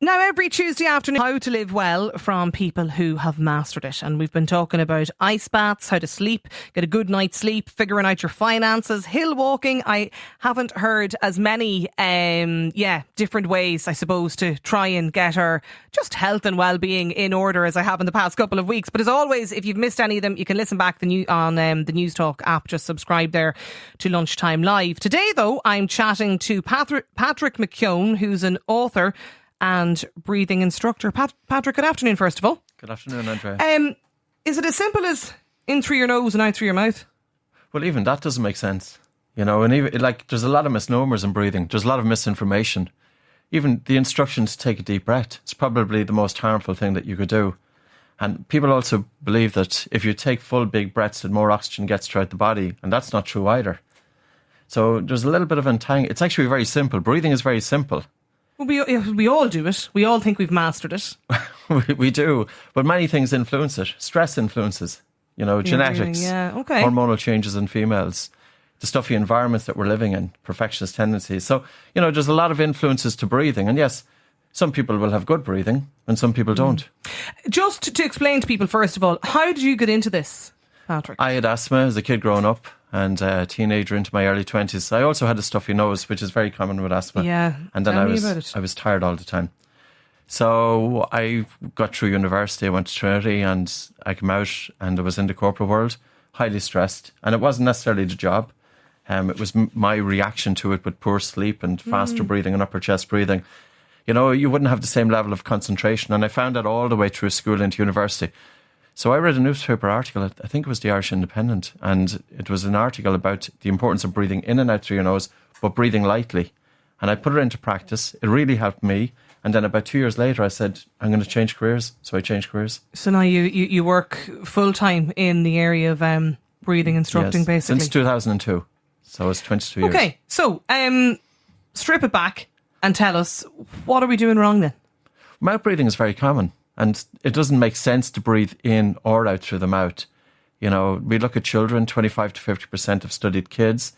Now, every Tuesday afternoon, how to live well from people who have mastered it. And we've been talking about ice baths, how to sleep, get a good night's sleep, figuring out your finances, hill walking. I haven't heard as many, different ways, I suppose, to try and get our just health and well-being in order as I have in the past couple of weeks. But as always, if you've missed any of them, you can listen back on the Newstalk app. Just subscribe there to Lunchtime Live. Today, though, I'm chatting to Patrick McKeown, who's an author and breathing instructor. Patrick, good afternoon, first of all. Good afternoon, Andrea. Is it as simple as in through your nose and out through your mouth? Well, even that doesn't make sense. And even, there's a lot of misnomers in breathing. There's a lot of misinformation. Even the instructions to take a deep breath, it's probably the most harmful thing that you could do. And people also believe that if you take full big breaths, that more oxygen gets throughout the body. And that's not true either. So there's a little bit of entanglement. It's actually very simple. Breathing is very simple. Well, we all do it. We all think we've mastered it. we do. But many things influence it. Stress influences, genetics, hormonal changes in females, the stuffy environments that we're living in, perfectionist tendencies. So, there's a lot of influences to breathing. And yes, some people will have good breathing and some people don't. Just to explain to people, first of all, how did you get into this, Patrick? I had asthma as a kid growing up. And a teenager into my early 20s. I also had a stuffy nose, which is very common with asthma. Yeah, and then I was tired all the time. So I got through university, I went to Trinity, and I came out and I was in the corporate world, highly stressed. And it wasn't necessarily the job. It was my reaction to it with poor sleep and faster breathing and upper chest breathing. You wouldn't have the same level of concentration. And I found that all the way through school into university. So I read a newspaper article, I think it was the Irish Independent, and it was an article about the importance of breathing in and out through your nose, but breathing lightly. And I put it into practice. It really helped me. And then about 2 years later, I said, I'm going to change careers. So I changed careers. So now you work full-time in the area of breathing instructing, basically? Since 2002. So it's 22 years. Okay, so strip it back and tell us, what are we doing wrong then? Mouth breathing is very common. And it doesn't make sense to breathe in or out through the mouth. We look at children, 25 to 50% of studied kids.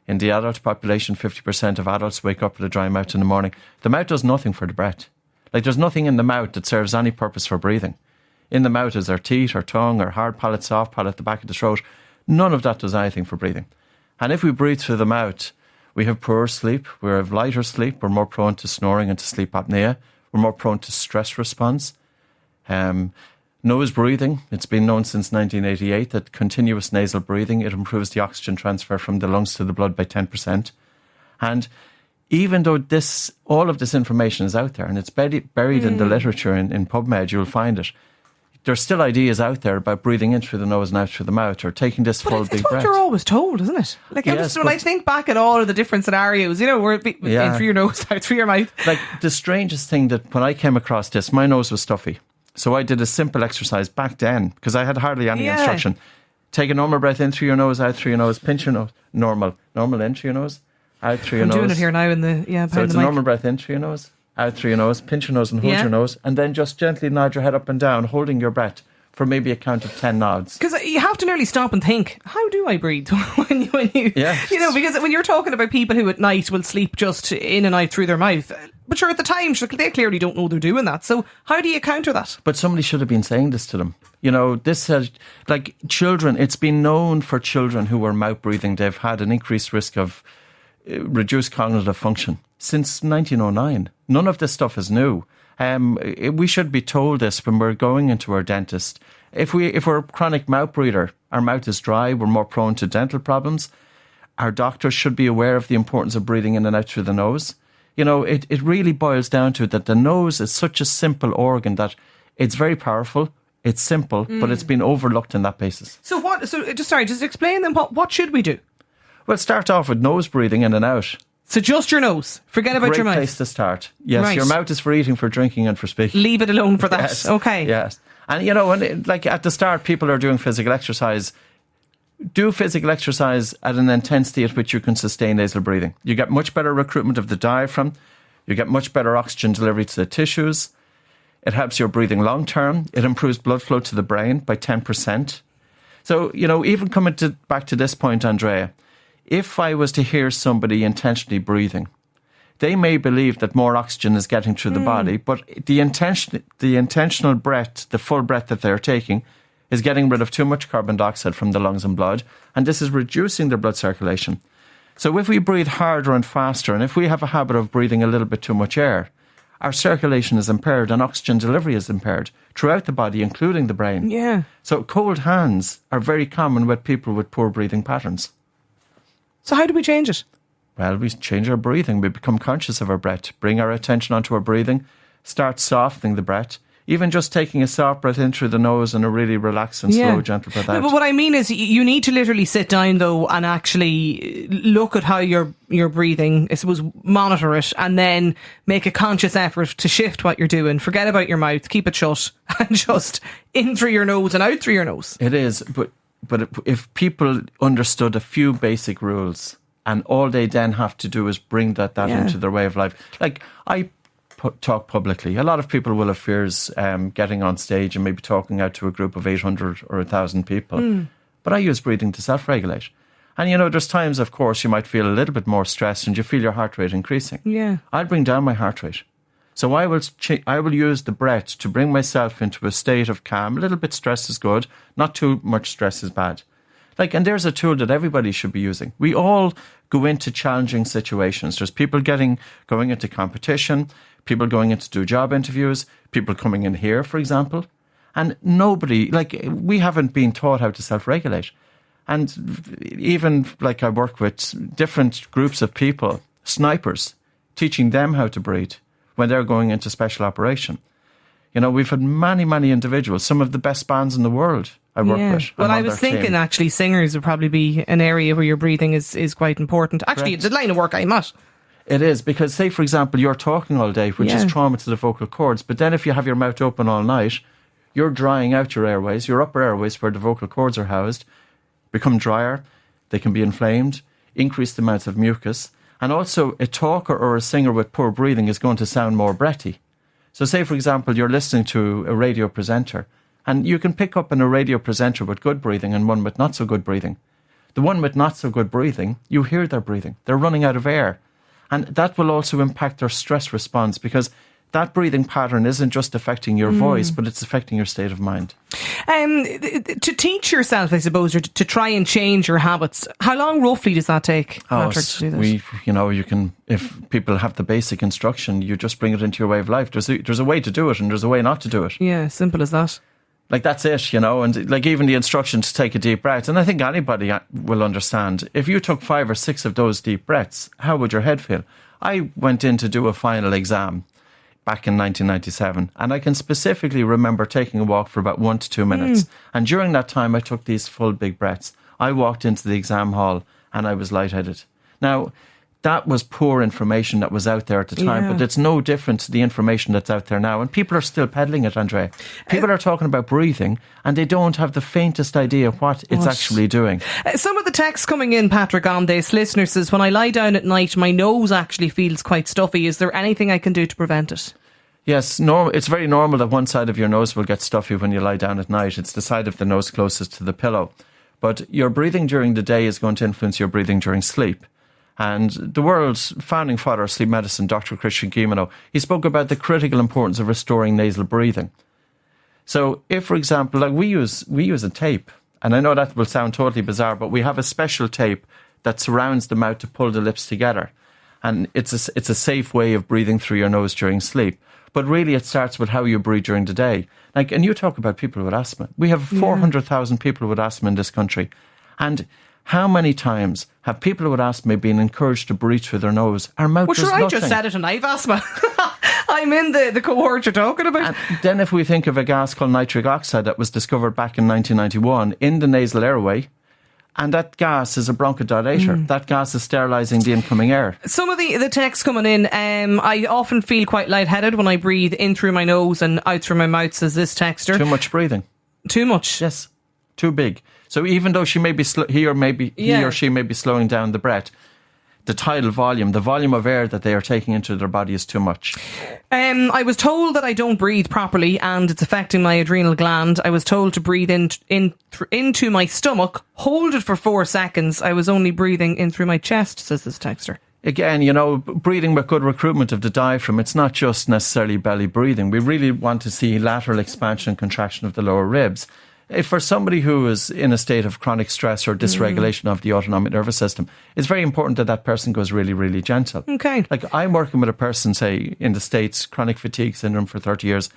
In the adult population, 50% of adults wake up with a dry mouth in the morning. The mouth does nothing for the breath. There's nothing in the mouth that serves any purpose for breathing. In the mouth is our teeth, our tongue, our hard palate, soft palate, the back of the throat. None of that does anything for breathing. And if we breathe through the mouth, we have poorer sleep, we have lighter sleep, we're more prone to snoring and to sleep apnea, we're more prone to stress response. Nose breathing, it's been known since 1988 that continuous nasal breathing, it improves the oxygen transfer from the lungs to the blood by 10%. And even though all of this information is out there and it's buried in the literature in PubMed, you'll find it. There's still ideas out there about breathing in through the nose and out through the mouth, or taking this full big breath. It's what you're always told, isn't it? When I think back at all of the different scenarios, where in through your nose, out through your mouth. The strangest thing that when I came across this, my nose was stuffy. So I did a simple exercise back then, because I had hardly any instruction. Take a normal breath in through your nose, out through your nose, pinch your nose. Normal in through your nose, out through your nose. I'm doing it here now in the So it's a normal breath in through your nose, out through your nose, pinch your nose and hold your nose, and then just gently nod your head up and down, holding your breath for maybe a count of 10 nods. Because you have to nearly stop and think, how do I breathe? when you because when you're talking about people who at night will sleep just in and out through their mouth, but sure, at the time, they clearly don't know they're doing that. So how do you counter that? But somebody should have been saying this to them. This has, children, it's been known for children who were mouth breathing, they've had an increased risk of reduced cognitive function since 1909. None of this stuff is new. We should be told this when we're going into our dentist. If we're a chronic mouth breather, our mouth is dry, we're more prone to dental problems. Our doctors should be aware of the importance of breathing in and out through the nose. It really boils down to that the nose is such a simple organ that it's very powerful, it's simple, but it's been overlooked on that basis. So just explain then, what should we do? Well, start off with nose breathing in and out. So just your nose. Forget about your mouth. Great place to start. Yes, your mouth is for eating, for drinking and for speaking. Leave it alone for that. Yes. Okay. Yes. And at the start, people are doing physical exercise. Do physical exercise at an intensity at which you can sustain nasal breathing. You get much better recruitment of the diaphragm. You get much better oxygen delivery to the tissues. It helps your breathing long term. It improves blood flow to the brain by 10%. So, even coming back to this point, Andrea, if I was to hear somebody intentionally breathing, they may believe that more oxygen is getting through the body, but the intentional breath, the full breath that they're taking, is getting rid of too much carbon dioxide from the lungs and blood, and this is reducing their blood circulation. So if we breathe harder and faster, and if we have a habit of breathing a little bit too much air, our circulation is impaired and oxygen delivery is impaired throughout the body, including the brain. Yeah. So cold hands are very common with people with poor breathing patterns. So how do we change it? Well, we change our breathing. We become conscious of our breath, bring our attention onto our breathing, start softening the breath. Even just taking a soft breath in through the nose and a really relaxed and slow, gentle breath out. No, but what I mean is you need to literally sit down, though, and actually look at how you're breathing, I suppose, monitor it, and then make a conscious effort to shift what you're doing. Forget about your mouth, keep it shut, and just in through your nose and out through your nose. It is, but if people understood a few basic rules, and all they then have to do is bring that into their way of life. Like, I talk publicly. A lot of people will have fears getting on stage and maybe talking out to a group of 800 or 1,000 people. But I use breathing to self-regulate. And, there's times, of course, you might feel a little bit more stressed and you feel your heart rate increasing. Yeah. I'll bring down my heart rate. So I will use the breath to bring myself into a state of calm. A little bit stress is good. Not too much stress is bad. And there's a tool that everybody should be using. We all go into challenging situations. There's people going into competition, people going in to do job interviews, people coming in here, for example. And nobody, we haven't been taught how to self-regulate. And even, I work with different groups of people, snipers, teaching them how to breathe when they're going into special operation. We've had many, many individuals, some of the best bands in the world I work with. Well, I was thinking, actually, singers would probably be an area where your breathing is quite important. Actually, it's a line of work I'm at. It is, because say, for example, you're talking all day, which is trauma to the vocal cords. But then if you have your mouth open all night, you're drying out your airways, your upper airways where the vocal cords are housed, become drier. They can be inflamed, increase the amount of mucus. And also, a talker or a singer with poor breathing is going to sound more breathy. So say, for example, you're listening to a radio presenter, and you can pick up on a radio presenter with good breathing and one with not so good breathing. The one with not so good breathing, you hear their breathing. They're running out of air. And that will also impact their stress response, because that breathing pattern isn't just affecting your voice, but it's affecting your state of mind. To teach yourself, I suppose, or to try and change your habits, how long roughly does that take, Patrick, to do that? You can, if people have the basic instruction, you just bring it into your way of life. There's a way to do it and there's a way not to do it. Yeah, simple as that. That's it, and even the instruction to take a deep breath. And I think anybody will understand. If you took 5 or 6 of those deep breaths, how would your head feel? I went in to do a final exam back in 1997, and I can specifically remember taking a walk for about 1 to 2 minutes. And during that time, I took these full big breaths. I walked into the exam hall and I was lightheaded. Now, that was poor information that was out there at the time, but it's no different to the information that's out there now. And people are still peddling it, Andrea. People are talking about breathing and they don't have the faintest idea what it's actually doing. Some of the texts coming in, Patrick, on this, listener says, when I lie down at night, my nose actually feels quite stuffy. Is there anything I can do to prevent it? Yes, it's very normal that one side of your nose will get stuffy when you lie down at night. It's the side of the nose closest to the pillow. But your breathing during the day is going to influence your breathing during sleep. And the world's founding father of sleep medicine, Dr. Christian Guilleminault, he spoke about the critical importance of restoring nasal breathing. So if, for example, we use a tape, and I know that will sound totally bizarre, but we have a special tape that surrounds the mouth to pull the lips together. And it's a safe way of breathing through your nose during sleep. But really it starts with how you breathe during the day. And you talk about people with asthma. We have 400,000 people with asthma in this country. And how many times have people with asthma been encouraged to breathe through their nose? Our mouth does nothing. I just said it and I've asthma. I'm in the cohort you're talking about. And then if we think of a gas called nitric oxide that was discovered back in 1991 in the nasal airway, and that gas is a bronchodilator. That gas is sterilising the incoming air. Some of the texts coming in, I often feel quite lightheaded when I breathe in through my nose and out through my mouth, says this texter. Too much breathing. Too much? Yes. Too big. So even though he or she may be slowing down the breath, the tidal volume, the volume of air that they are taking into their body is too much. I was told that I don't breathe properly and it's affecting my adrenal gland. I was told to breathe into my stomach, hold it for 4 seconds. I was only breathing in through my chest, says this texter. Again, you know, breathing with good recruitment of the diaphragm, it's not just necessarily belly breathing. We really want to see lateral expansion and contraction of the lower ribs. If for somebody who is in a state of chronic stress or dysregulation of the autonomic nervous system, it's very important that that person goes really, really gentle. Okay. Like I'm working with a person, say, in the States, chronic fatigue syndrome for 30 years,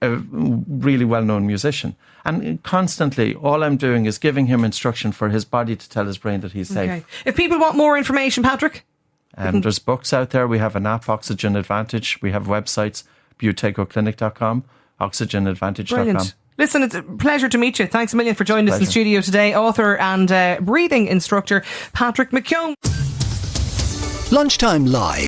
a really well-known musician. And constantly, all I'm doing is giving him instruction for his body to tell his brain that he's safe. Okay. If people want more information, Patrick? There's books out there. We have an app, Oxygen Advantage. We have websites, buteycoclinic.com, oxygenadvantage.com. Brilliant. Listen, it's a pleasure to meet you. Thanks a million for joining us in the studio today. Author and breathing instructor, Patrick McKeown. Lunchtime Live.